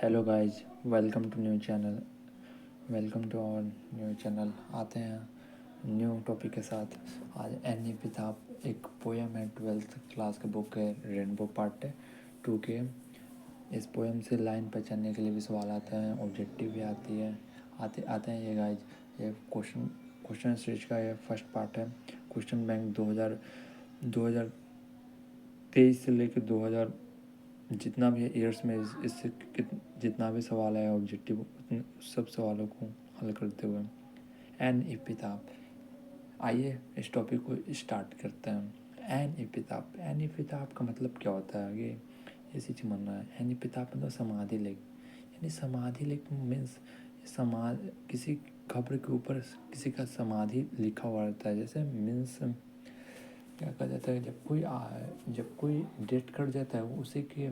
Hello guys, welcome to new channel. Welcome to our new channel. आते हैं new topic के साथ। आज एनी पिताब एक पोएम है, 12th क्लास का बुक है, रेनबो पार्ट 2 के। इस पोएम से लाइन पहचानने के लिए भी सवाल आता है, ऑब्जेक्टिव भी आती है। आते हैं ये गाइज। ये क्वेश्चन सीरीज का ये फर्स्ट पार्ट है। क्वेश्चन बैंक 2023 से लेकर 2000 जितना भी ईयर्स में इससे जितना भी सवाल है ऑब्जेक्टिव, सब सवालों को हल करते हुए एन इपिताब। आइए इस टॉपिक को स्टार्ट करते हैं। एन इपिताब, एन इपिताब का मतलब क्या होता है? आगे इसी चीज मानना है। एन इपिताब मतलब समाधि लेख, यानी समाधि लेख मीन्स किसी खबर के ऊपर किसी का समाधि लिखा हुआ रहता है। जैसे मीन्स क्या कहा जाता है, जब कोई डेथ कर जाता है उसी के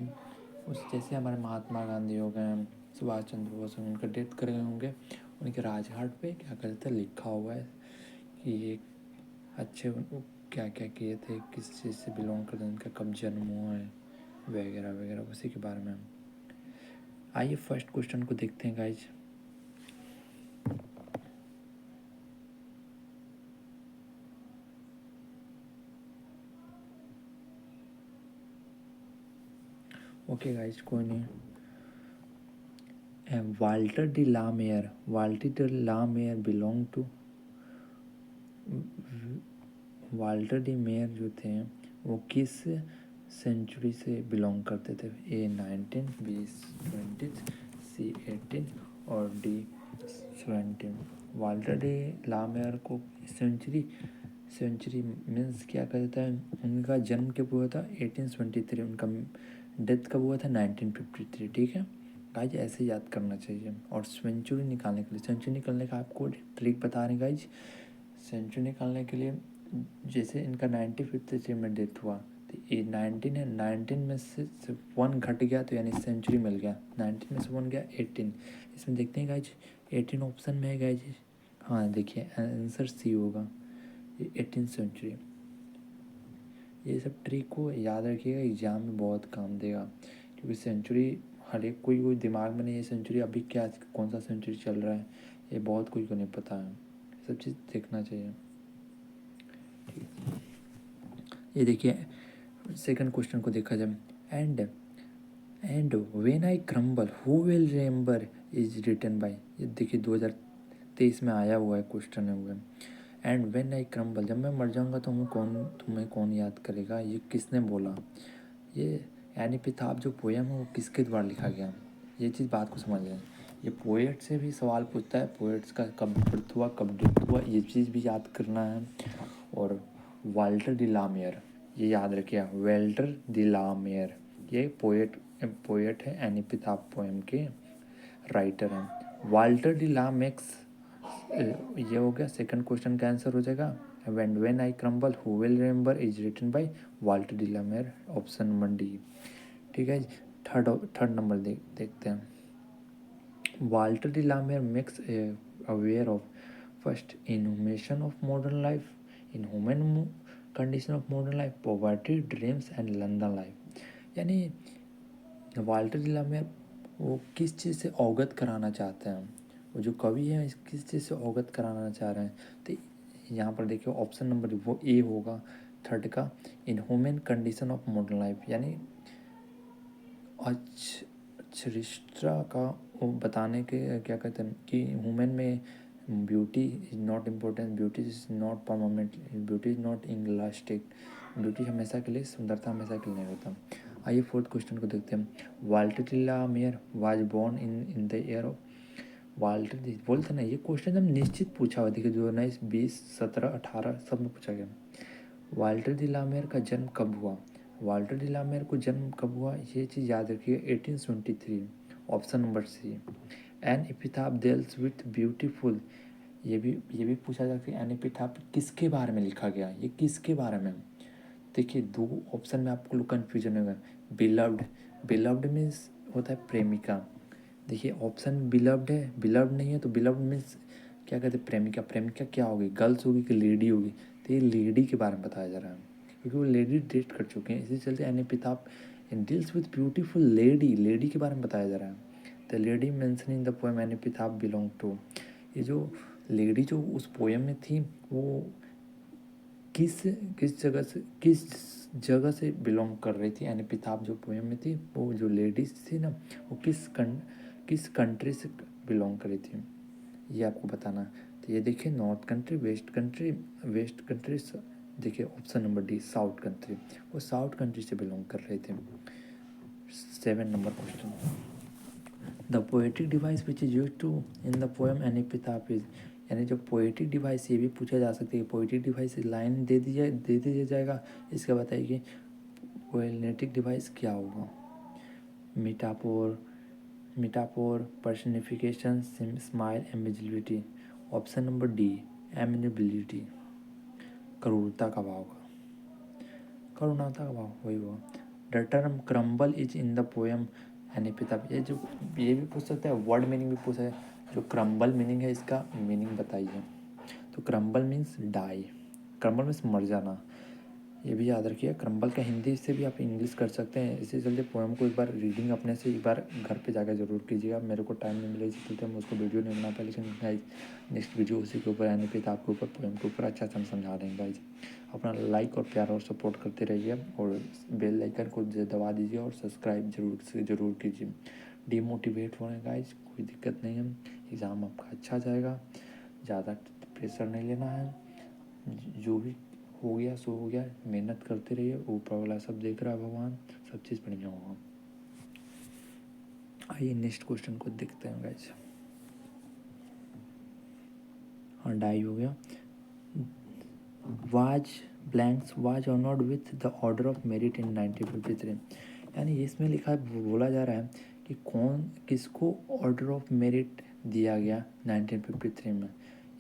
जैसे हमारे महात्मा गांधी हो गए, सुभाष चंद्र बोस, उनका डेथ कर गए होंगे, उनके राजघाट पे क्या कहते हैं लिखा हुआ है कि ये अच्छे क्या क्या किए थे, किस चीज़ से बिलोंग करते हैं, उनका कब जन्म हुआ है, वगैरह वगैरह, उसी के बारे में। आइए फर्स्ट क्वेश्चन को देखते हैं गाइज। ओके गाइज, कोई नहीं। Walter de la Mare belong to Walter de Mare जो थे वो किस सेंचुरी से बिलोंग करते थे? ए 19, बी 20, सी 18 और D 17। Walter de la Mare को सेंचुरी मीन्स क्या कहता है, उनका जन्म कब हुआ था? 1823। उनका डेथ कब हुआ था? 1953। ठीक है गाइज, ऐसे याद करना चाहिए। और सेंचुरी निकालने का आपको ट्रिक बता रहे हैं गाइज। सेंचुरी निकालने के लिए जैसे इनका 95th में डेथ हुआ तो ये 19 है, 19 में से 1 घट गया तो यानी सेंचुरी मिल गया। 19 में से 1 गया 18। इसमें देखते हैं गाइज, 18 ऑप्शन में है गाइज। हाँ देखिए आंसर सी होगा, ये 18 सेंचुरी। ये सब ट्रिक को याद रखिएगा, एग्जाम में बहुत काम देगा। क्योंकि सेंचुरी हर एक कोई दिमाग में नहीं है सेंचुरी अभी क्या कौन सा सेंचुरी चल रहा है, ये बहुत कोई को नहीं पता है। सब चीज़ देखना चाहिए। ये देखिए सेकंड क्वेश्चन को देखा जाए। And when I crumble who will remember is written by. ये देखिए 2023 में आया हुआ है क्वेश्चन है हुआ। एंड व्हेन आई क्रम्बल, जब मैं मर जाऊंगा तो तुम्हें कौन याद करेगा? ये किसने बोला? ये यानी पिताब जो पोयम है वो किसके द्वारा लिखा गया? ये चीज़ बात को समझ लें। ये पोएट से भी सवाल पूछता है, पोएट्स का कब बर्थ हुआ कब डेथ हुआ, ये चीज़ भी याद करना है। और वाल्टर डी ला मेयर, ये याद रखिए, वाल्टर डी ला मेयर ये पोएट है, एनी पिताब पोएम के राइटर हैं। वाल्टर डी ला मेक्स, ये हो गया सेकंड क्वेश्चन का आंसर हो जाएगा। When I crumble who will remember is written by Walter de la Mare, option number D. ठीक है, थर्ड नंबर देखते हैं। Walter de la Mare makes aware of first inhumation of modern life, inhuman condition of modern life, poverty, dreams and London life. यानी Walter de la mayor वो किस चीज़ से अवगत कराना चाहते हैं, वो जो कवि हैं किस चीज़ से अवगत कराना चाह रहे हैं? तो यहाँ पर देखिए ऑप्शन नंबर वो ए होगा थर्ड का, inhuman condition of modern life, यानी अक्षरिष्टा का वो बताने के क्या कहते हैं कि ह्यूमन में beauty is not important, beauty is not permanent, beauty is not elastic, beauty हमेशा के लिए, सुंदरता हमेशा के लिए नहीं होता। आइए फोर्थ क्वेश्चन को देखते हैं। Walter de la Mare was born in the year of. Walter बोलते ना, ये क्वेश्चन हम निश्चित पूछा हुआ, देखिए 2019, 20, 17, 18 सब में पूछा गया। वाल्टर डी ला मेयर का जन्म कब हुआ? वाल्टर डी ला मेयर को जन्म कब हुआ ये चीज़ याद रखिए, 1873, option number C. An epitaph deals with beautiful, ये भी पूछा जाता है एन एपिटाफ किसके बारे में लिखा गया, ये किसके बारे में? देखिए दो ऑप्शन में आपको कन्फ्यूजन होगा। बिलव्ड, बिलव्ड मीन्स होता है प्रेमिका। देखिए ऑप्शन बिलव्ड है, बिलव्ड नहीं है तो बिलव्ड मीन्स क्या कहते हैं प्रेमिका। प्रेमिका क्या होगी, गर्ल्स होगी कि लेडी होगी? तो ये लेडी के बारे में बताया जा रहा है क्योंकि वो लेडी डेट कर चुके हैं, इसी चलते an epitaph deals with beautiful lady, lady के बारे में बताया जा रहा है। The lady mention in the poem an epitaph belong to, ये जो लेडी जो उस पोएम में थी वो किस किस जगह से बिलोंग कर रही थी। यानी पिताब जो पोएम में थी वो जो लेडीज थी ना वो किस कंट्री से बिलोंग कर रही थी, ये आपको बताना। तो ये देखिए नॉर्थ कंट्री, वेस्ट कंट्री, देखिए option number D south country, वो साउथ कंट्री से बिलोंग कर रहे थे। 7 number question, the poetic device which is use to in the poem an epitaph is, यानी जो पोएटिक डिवाइस, ये भी पूछा जा सकता है पोएटिक डिवाइस लाइन दे दिया जाएगा, इसका बताइए कि पोएटिक डिवाइस क्या होगा। Metaphor, personification, simile, ambiguity. Option number D ambiguity, करुणता का भाव वही हुआ। The term crumble is in the poem an epitaph, ये भी पूछ सकता है, वर्ड मीनिंग भी पूछा है। जो क्रम्बल मीनिंग है इसका मीनिंग बताइए। तो crumble means die, crumble means मर जाना, ये भी याद रखिए। क्रम्बल का हिंदी से भी आप इंग्लिश कर सकते हैं। इसी चलते पोएम को एक बार रीडिंग अपने से एक बार घर पे जाकर ज़रूर कीजिएगा। मेरे को टाइम नहीं मिला इसी चलते मैं उसको वीडियो नहीं बना पाया, लेकिन गाइज नेक्स्ट वीडियो उसी के ऊपर यानी पिताब के ऊपर पोएम के ऊपर अच्छा से हम समझा देंगे। गाइज अपना लाइक और प्यार और सपोर्ट करते रहिए और बेल आइकन को दबा दीजिए और सब्सक्राइब जरूर कीजिए। डीमोटिवेट हो रहे हैं गाइज, कोई दिक्कत नहीं है, एग्ज़ाम आपका अच्छा जाएगा, ज़्यादा प्रेशर नहीं लेना है, जो भी हो गया सो हो गया, मेहनत करते रहिए, ऊपर वाला सब देख रहा है, भगवान सब चीज़ बढ़िया होगा। आइए नेक्स्ट क्वेश्चन को देखते हैं गाइस। हाँ डाई हो गया। Was honoured with the order of merit in 1953, यानी इसमें लिखा बोला जा रहा है कि किसको ऑर्डर ऑफ मेरिट दिया गया 1953 में,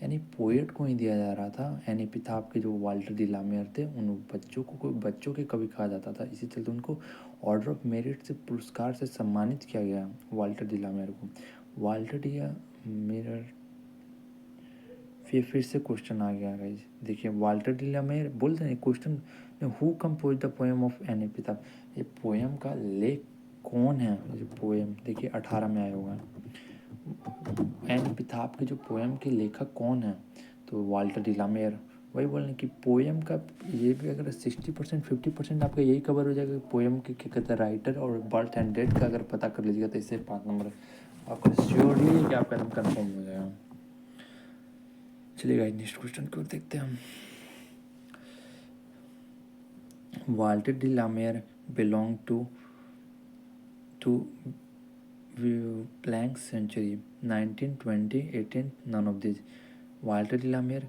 यानी पोएट को ही दिया जा रहा था। यानी पिताब के जो वाल्टर डी लामेयर थे उन बच्चों के कवि कहा जाता था, इसी चलते उनको ऑर्डर ऑफ मेरिट से पुरस्कार से सम्मानित किया गया वाल्टर डी लामेयर को। वाल्टर डी लामेयर, फिर से क्वेश्चन आ गया गाइज, देखिए वाल्टर डी लामेयर बोलते हैं question, who compose the poem of an epitaph, ये पोएम का लेख कौन है। ये पोएम देखिए 18 में आया होगा। एन एपिटाफ के जो पोएम के लेखक कौन है, तो वाल्टर डी लामेयर। वही बोल रहे कि पोएम का ये भी अगर 60% 50% आपका यही कवर हो जाएगा, पोएम के क्या कहते हैं राइटर और बर्थ एंड डेट का अगर पता कर लीजिएगा तो इससे 5 नंबर आपका श्योर ही कि आपका एकदम कन्फर्म हो जाएगा। चलिए नेक्स्ट क्वेश्चन को देखते हैं हम। Walter de la Mare belong to blank century 1920 18 none of this. Walter de la Mare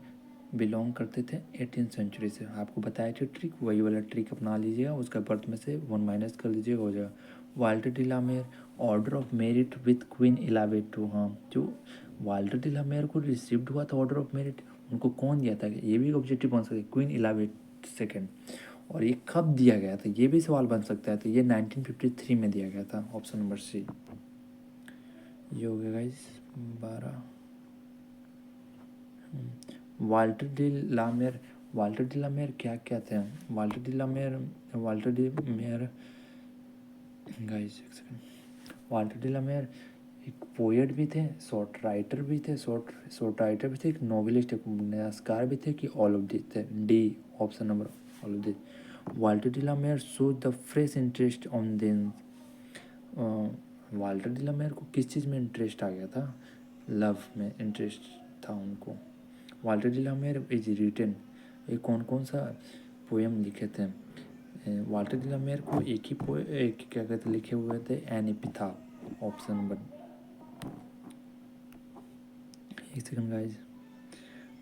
belong करते थे 18th सेंचुरी से। आपको बताया था ट्रिक, वही वाला ट्रिक अपना लीजिएगा, उसका बर्थ में से 1 माइनस कर दीजिएगा हो जाएगा। Walter de la Mare order of merit with Queen Elizabeth II, हाँ जो वाल्टर डी लामेयर को रिसीव्ड हुआ था ऑर्डर ऑफ मेरिट, उनको कौन दिया था, ये भी ऑब्जेक्टिव बन सकता है, क्वीन एलिजाबेथ II। और ये कब दिया गया था, ये भी सवाल बन सकता है, तो ये 1953 में दिया गया था, ऑप्शन नंबर सी। ये हो गया गाइस 12। वाल्टर डी लामेयर क्या थे, वाल्टर डी मेयर गाइस एक सेकंड, वाल्टर डी लामेयर एक पोएट भी थे, शॉर्ट राइटर भी थे, एक नोवेलिस्ट, एक उपन्यासकार भी थे, कि ऑल ऑफ दिस थे, D option number all of this. Walter de la Mare show the fresh interest on them, Walter de la Mare को किस चीज़ में इंटरेस्ट आ गया था, लव में इंटरेस्ट था उनको। वाल्टर डी लामेयर इज रिटन, ये कौन सा पोएम लिखे थे, वाल्टर डी लामेयर को एक क्या कहते लिखे हुए थे एन एपिटाफ, ऑप्शन नंबर। एक सेकंड गाइज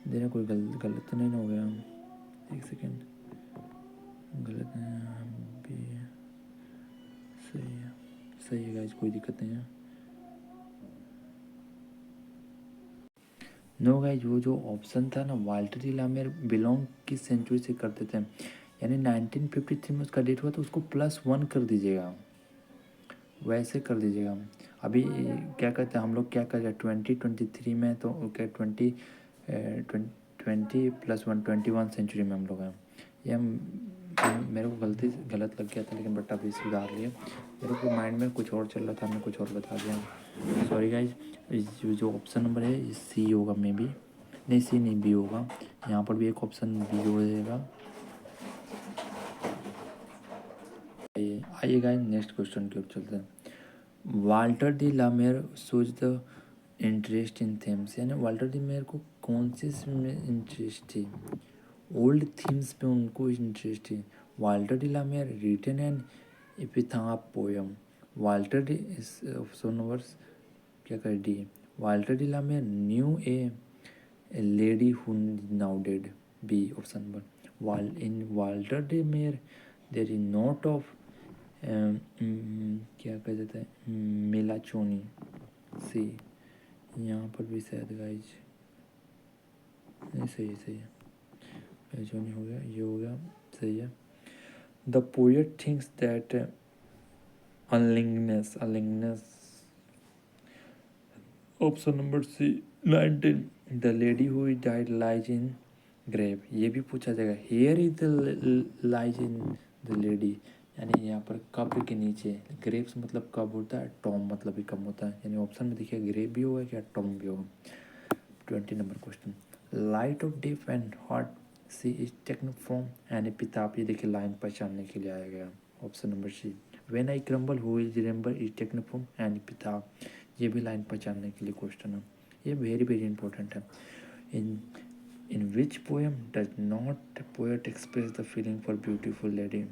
देना, कोई गलत तो नहीं हो गया, एक सेकंड, गलत भी सही है गाइज, कोई दिक्कत नहीं है। नो गाइज वो जो ऑप्शन था ना, वाल्टर डी लामेयर बिलोंग किस सेंचुरी से करते थे, यानी 1953 में उसका डेट हुआ तो उसको +1 कर दीजिएगा, वैसे कर दीजिएगा। अभी क्या कहते हैं हम लोग, क्या कहते हैं 2023 में, तो क्या 20 +1 21 सेंचुरी में हम लोग हैं। ये मेरे को गलत लग गया था, लेकिन बट अभी सुधार लिया, मेरे को माइंड में कुछ और चल रहा था, हमने कुछ और बता दिया। सॉरी गाइज, जो ऑप्शन नंबर है ये सी होगा, मे बी नहीं, सी नहीं, बी होगा। यहाँ पर भी एक ऑप्शन बी हो जाएगा। आइए गाइज नेक्स्ट क्वेश्चन की ओर चलते हैं। वाल्टर डी लामेर सोच द इंटरेस्ट इन थीम्स, यानी वाल्टर डी मेयर को कौन सी में इंटरेस्ट थी? ओल्ड थीम्स पे उनको इंटरेस्ट थी। Walter de la Mare written an epitaph poem. Walter de इस ऑप्शन नंबर्स क्या कर डी। Walter de la Mare knew a lady who now dead. B option number. In Walter de Mare there is note of क्या कहा जाता है, मेलाचोनी। सी, यहाँ पर भी शायद गाइज नहीं, सही है, सही है, मेलाचोनी हो गया, ये हो गया, सही है। The poet thinks that loveliness option number C 19। The lady who died lies in grave, ये भी पूछा जाएगा। Here is the lies in the lady, यानी यहाँ पर कब्र के नीचे। ग्रेव्स मतलब कब होता है, टॉम मतलब भी कब होता है, यानी ऑप्शन में देखिए ग्रेव भी होगा क्या टॉम भी होगा। 20 number question. Light of deep and heart she is taken from an epitaph, ये देखिए लाइन पहचानने के लिए आया गया। Option number C. When I crumble who is remember is taken from an epitaph, ये भी लाइन पहचानने के लिए क्वेश्चन है। ये वेरी वेरी इंपॉर्टेंट है। In which poem does not poet express the feeling for beautiful lady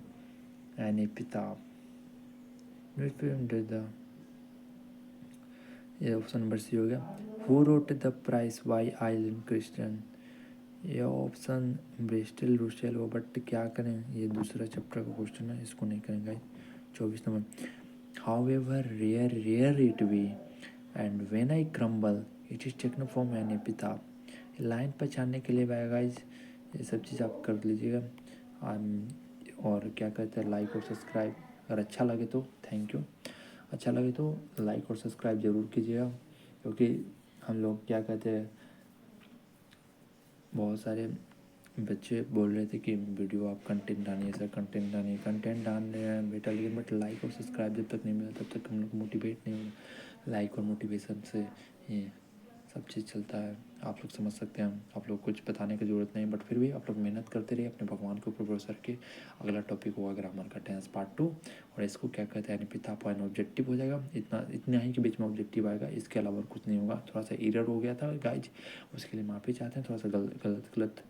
an epitaph. Which poem does the, ये option number C हो गया। Who wrote the price why island Christian, ये option Bristol Russell हो, but क्या करें, ये दूसरा chapter का क्वेश्चन है, इसको नहीं करेंगे। 24 number. However rare it be and when I crumble it is taken from an epitaph. Line पहचानने के लिए गाइज ये सब चीज़ आप कर लीजिएगा। और क्या कहते हैं, लाइक और सब्सक्राइब, अगर अच्छा लगे तो थैंक यू, अच्छा लगे तो लाइक और सब्सक्राइब ज़रूर कीजिएगा, क्योंकि हम लोग क्या कहते हैं, बहुत सारे बच्चे बोल रहे थे कि वीडियो आप कंटेंट डालिए सर, कंटेंट डालिए, कंटेंट डाल रहे हैं बेटा, लेकिन बट लाइक और सब्सक्राइब जब तक नहीं मिला तब तक हम लोग मोटिवेट नहीं होगा। लाइक और मोटिवेशन से ये सब चीज़ चलता है, आप लोग समझ सकते हैं। आप लोग कुछ बताने की ज़रूरत नहीं, बट फिर भी आप लोग मेहनत करते रहिए, अपने भगवान के ऊपर भरोसा रखिए। अगला टॉपिक होगा ग्रामर का टेंस पार्ट 2, और इसको क्या कहते हैं, एपिथाफ पॉइंट ऑब्जेक्टिव हो जाएगा। इतना ही के बीच में ऑब्जेक्टिव आएगा, इसके अलावा कुछ नहीं होगा। थोड़ा सा एरर हो गया था गाइज, उसके लिए माफ़ी चाहते हैं। थोड़ा सा गलत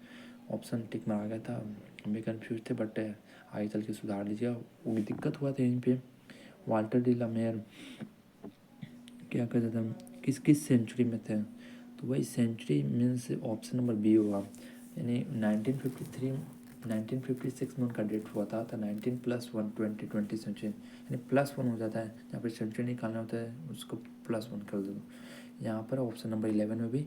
ऑप्शन टिक मारा गया था, हम भी कन्फ्यूज थे, बट आगे चल के सुधार लीजिएगा। वो दिक्कत हुआ था यहीं पे। वाल्टर डी लामेर क्या कहते थे, किस किस सेंचुरी में थे, तो वही century means option number B होगा, यानी 1956 में उनका डेथ हुआ था। 19 + 1 20 सेंचुरी, यानी +1 हो जाता है, जहाँ पर सेंचुरी निकालना होता है उसको +1 कर दो। यहाँ पर ऑप्शन नंबर 11 में भी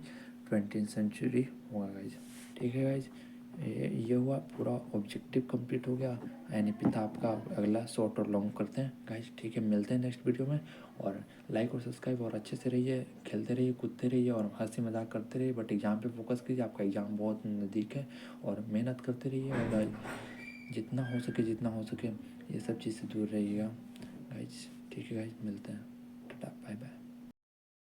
20 सेंचुरी होगा गाइज। ठीक है गाइज, ये हुआ पूरा ऑब्जेक्टिव कंप्लीट हो गया। यानी एपिथाफ का अगला शॉर्ट और लॉन्ग करते हैं गाइज। ठीक है, मिलते हैं नेक्स्ट वीडियो में। और लाइक और सब्सक्राइब, और अच्छे से रहिए, खेलते रहिए, कूदते रहिए, और हंसी मजाक करते रहिए, बट एग्ज़ाम पे फोकस कीजिए, आपका एग्ज़ाम बहुत नज़दीक है। और मेहनत करते रहिए, और जितना हो सके ये सब चीज़ से दूर रहिएगा गाइज। ठीक है गाइज, मिलते हैं, टाटा बाय बाय।